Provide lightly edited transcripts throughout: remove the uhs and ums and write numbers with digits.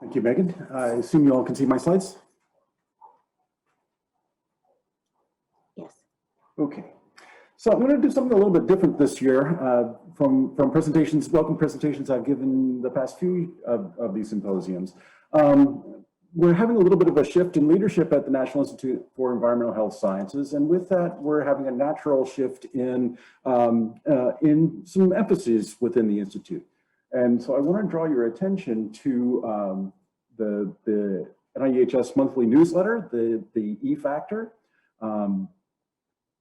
Thank you, Megan. I assume you all can see my slides? Yes. Okay. So I'm going to do something a little bit different this year from presentations, welcome presentations I've given the past few of these symposiums. We're having a little bit of a shift in leadership at the National Institute for Environmental Health Sciences, and with that, we're having a natural shift in some emphases within the Institute. And so I want to draw your attention to the NIEHS monthly newsletter, the E-Factor,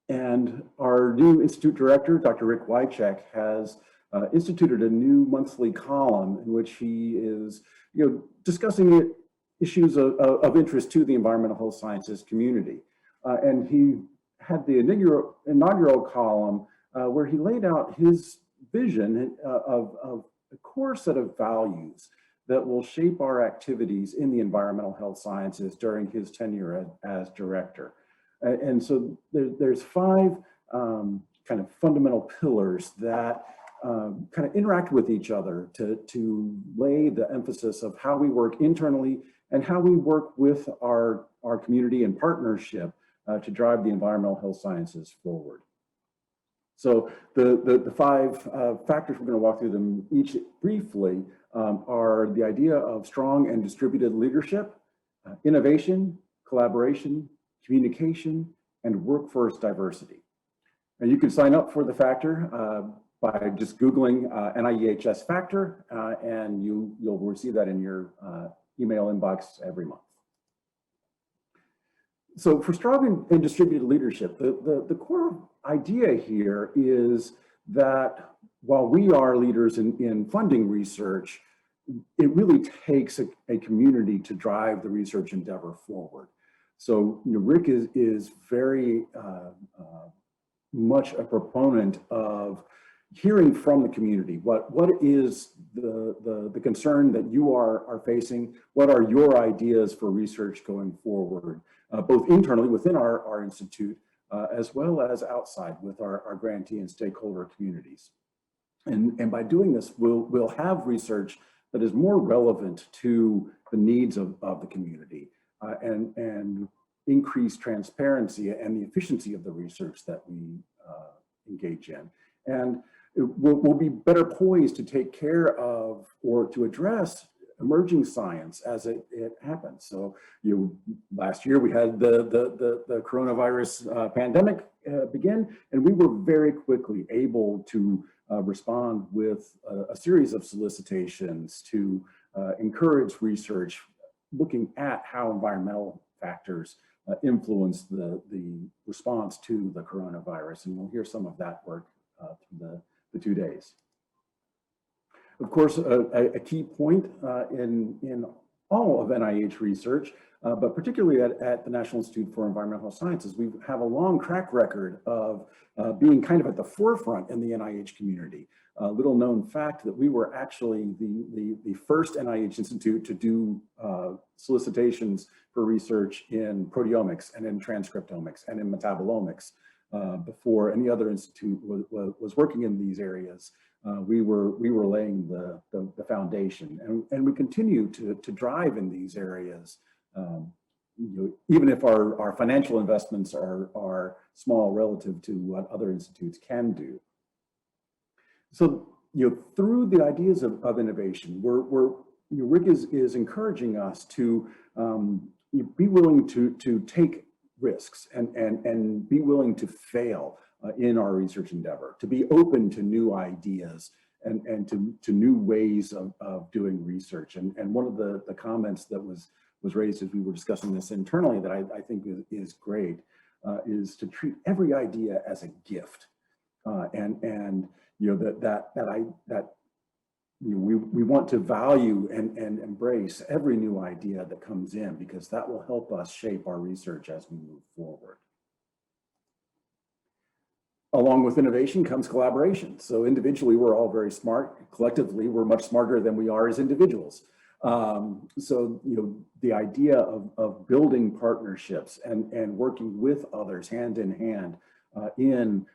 and our new Institute Director, Dr. Rick Wycheck, has instituted a new monthly column in which he is discussing issues of interest to the environmental health sciences community. And he had the inaugural column where he laid out his vision of a core set of values that will shape our activities in the environmental health sciences during his tenure as director. And so there's five kind of fundamental pillars that kind of interact with each other to lay the emphasis of how we work internally and how we work with our community and partnership to drive the environmental health sciences forward. So the five factors, we're going to walk through them each briefly, are the idea of strong and distributed leadership, innovation, collaboration, communication, and workforce diversity. And you can sign up for the factor by just Googling NIEHS factor, and you'll receive that in your email inbox every month. So for strong and distributed leadership, the core idea here is that while we are leaders in funding research, it really takes a community to drive the research endeavor forward. So Rick is very much a proponent of hearing from the community. What is the concern that you are facing? What are your ideas for research going forward, both internally within our institute, as well as outside with our grantee and stakeholder communities. And by doing this, we'll have research that is more relevant to the needs of the community and increase transparency and the efficiency of the research that we engage in. And we'll be better poised to take care of or to address emerging science as it happens. So last year we had the coronavirus pandemic begin, and we were very quickly able to respond with a series of solicitations to encourage research looking at how environmental factors influence the response to the coronavirus. And we'll hear some of that work through the 2 days. Of course, a key point in all of NIH research, but particularly at the National Institute for Environmental Sciences, we have a long track record of being kind of at the forefront in the NIH community. A little known fact that we were actually the first NIH institute to do solicitations for research in proteomics and in transcriptomics and in metabolomics before any other institute was working in these areas. We were laying the foundation, and we continue to drive in these areas, even if our financial investments are small relative to what other institutes can do. So through the ideas of innovation, Rick is encouraging us to be willing to take risks and be willing to fail in our research endeavor, to be open to new ideas and to new ways of doing research. And one of the comments that was raised as we were discussing this internally that I think is great is to treat every idea as a gift, and we want to value and embrace every new idea that comes in, because that will help us shape our research as we move forward. Along with innovation comes collaboration. So individually, we're all very smart. Collectively, we're much smarter than we are as individuals. So the idea of building partnerships and working with others hand in hand in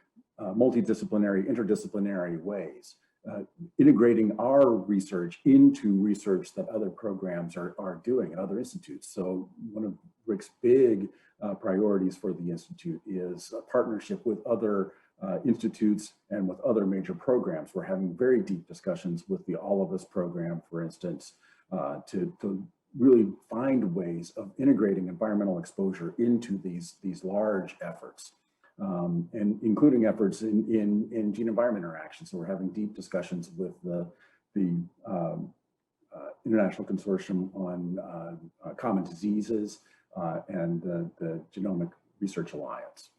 multidisciplinary, interdisciplinary ways integrating our research into research that other programs are doing at other institutes. So one of Rick's big priorities for the Institute is a partnership with other institutes and with other major programs. We're having very deep discussions with the All of Us program, for instance, to really find ways of integrating environmental exposure into these large efforts. And including efforts in gene-environment interactions. So we're having deep discussions with the International Consortium on Common Diseases and the Genomic Research Alliance.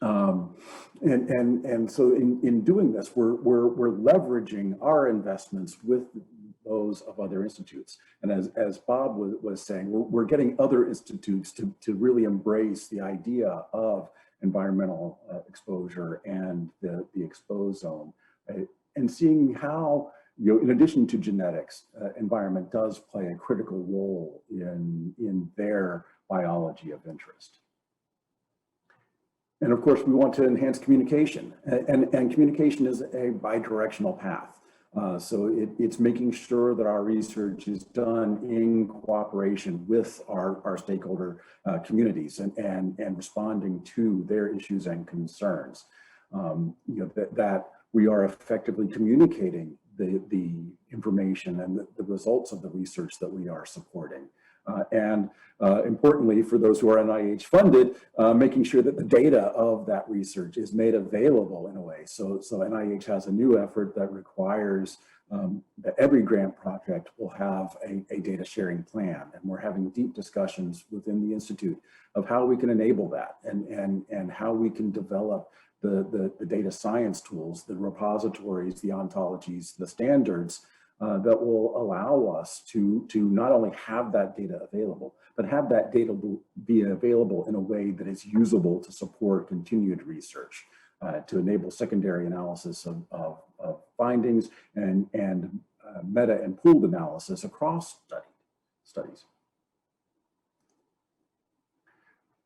And so in doing this, we're leveraging our investments with those of other institutes. And as Bob was saying, we're getting other institutes to really embrace the idea of environmental exposure and the exposome, and seeing how, in addition to genetics, environment does play a critical role in their biology of interest. And of course, we want to enhance communication, and communication is a bi-directional path. So it's making sure that our research is done in cooperation with our stakeholder communities and responding to their issues and concerns. That we are effectively communicating the information and the results of the research that we are supporting. And importantly, for those who are NIH funded, making sure that the data of that research is made available in a way. So NIH has a new effort that requires that every grant project will have a data sharing plan. And we're having deep discussions within the Institute of how we can enable that and how we can develop the data science tools, the repositories, the ontologies, the standards that will allow us to not only have that data available, but have that data be available in a way that is usable to support continued research, to enable secondary analysis of findings and meta and pooled analysis across studies.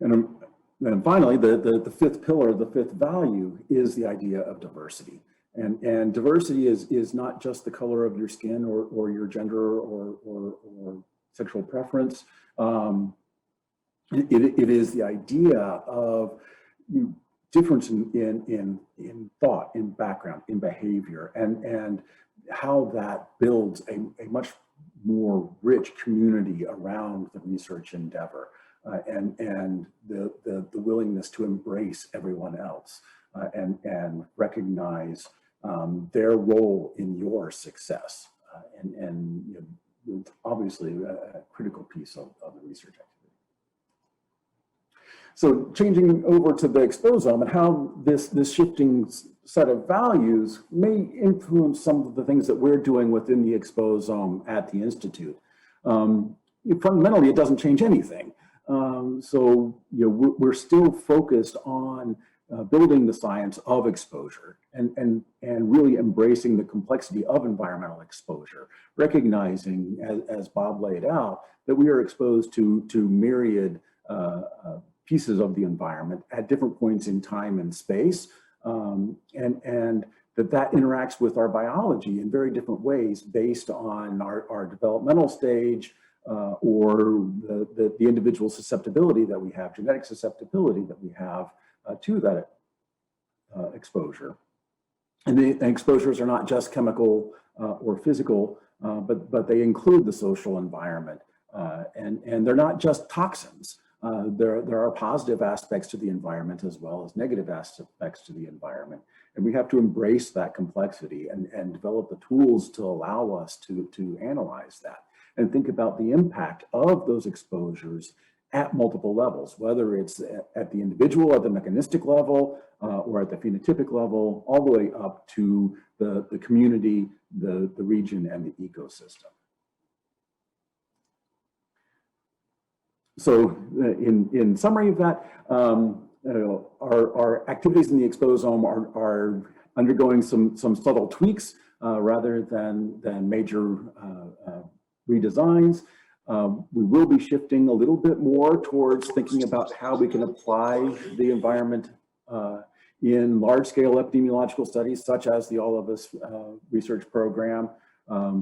And then finally, the fifth pillar, the fifth value is the idea of diversity. And diversity is not just the color of your skin or your gender or sexual preference. It is the idea of difference in thought, in background, in behavior, and how that builds a much more rich community around the research endeavor, and the willingness to embrace everyone else and recognize their role in your success, and it's obviously a critical piece of the research activity. So changing over to the exposome and how this shifting set of values may influence some of the things that we're doing within the exposome at the Institute. Fundamentally, it doesn't change anything. So we're still focused on building the science of exposure and really embracing the complexity of environmental exposure, recognizing, as Bob laid out, that we are exposed to myriad pieces of the environment at different points in time and space, and that interacts with our biology in very different ways based on our developmental stage, or the individual susceptibility that we have, genetic susceptibility that we have to that exposure. And the exposures are not just chemical or physical, but they include the social environment. And they're not just toxins. There are positive aspects to the environment as well as negative aspects to the environment. And we have to embrace that complexity and develop the tools to allow us to analyze that and think about the impact of those exposures at multiple levels, whether it's at the individual, at the mechanistic level, or at the phenotypic level, all the way up to the community, the region, and the ecosystem. So in summary of that, our activities in the exposome are undergoing some subtle tweaks rather than major redesigns. We will be shifting a little bit more towards thinking about how we can apply the environment in large-scale epidemiological studies, such as the All of Us research program,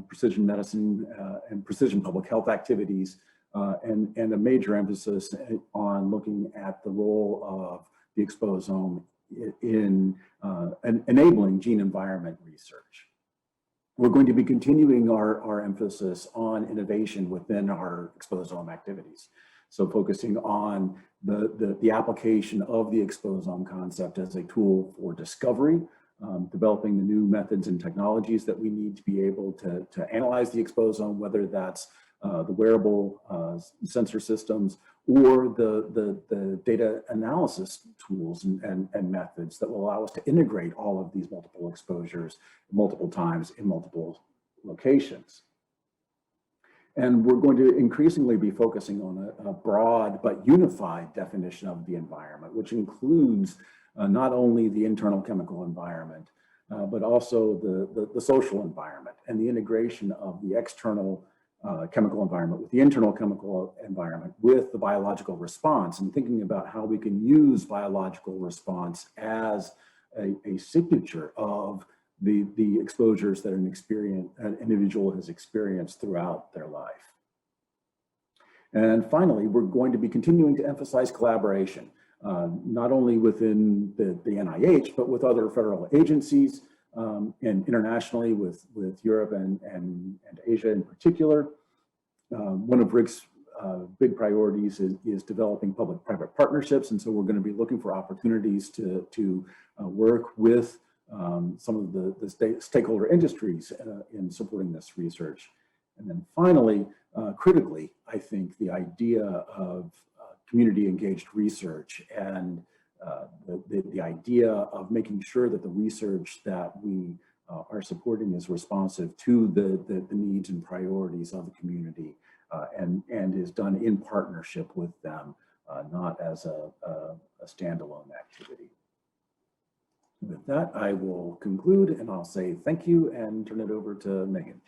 precision medicine and precision public health activities, and a major emphasis on looking at the role of the exposome in enabling gene environment research. We're going to be continuing our emphasis on innovation within our exposome activities. So focusing on the application of the exposome concept as a tool for discovery, developing the new methods and technologies that we need to be able to analyze the exposome, whether that's the wearable sensor systems or the data analysis tools and methods that will allow us to integrate all of these multiple exposures multiple times in multiple locations. And we're going to increasingly be focusing on a broad but unified definition of the environment, which includes not only the internal chemical environment, but also the social environment and the integration of the external chemical environment with the internal chemical environment with the biological response, and thinking about how we can use biological response as a signature of the exposures that an individual has experienced throughout their life. And finally, we're going to be continuing to emphasize collaboration, not only within the NIH, but with other federal agencies and internationally with Europe and Asia in particular. One of Rick's big priorities is developing public-private partnerships, and so we're going to be looking for opportunities to work with some of the stakeholder industries in supporting this research. And then finally, critically, I think the idea of community engaged research and the idea of making sure that the research that we are supporting is responsive to the needs and priorities of the community and is done in partnership with them, not as a standalone activity. With that, I will conclude and I'll say thank you and turn it over to Megan.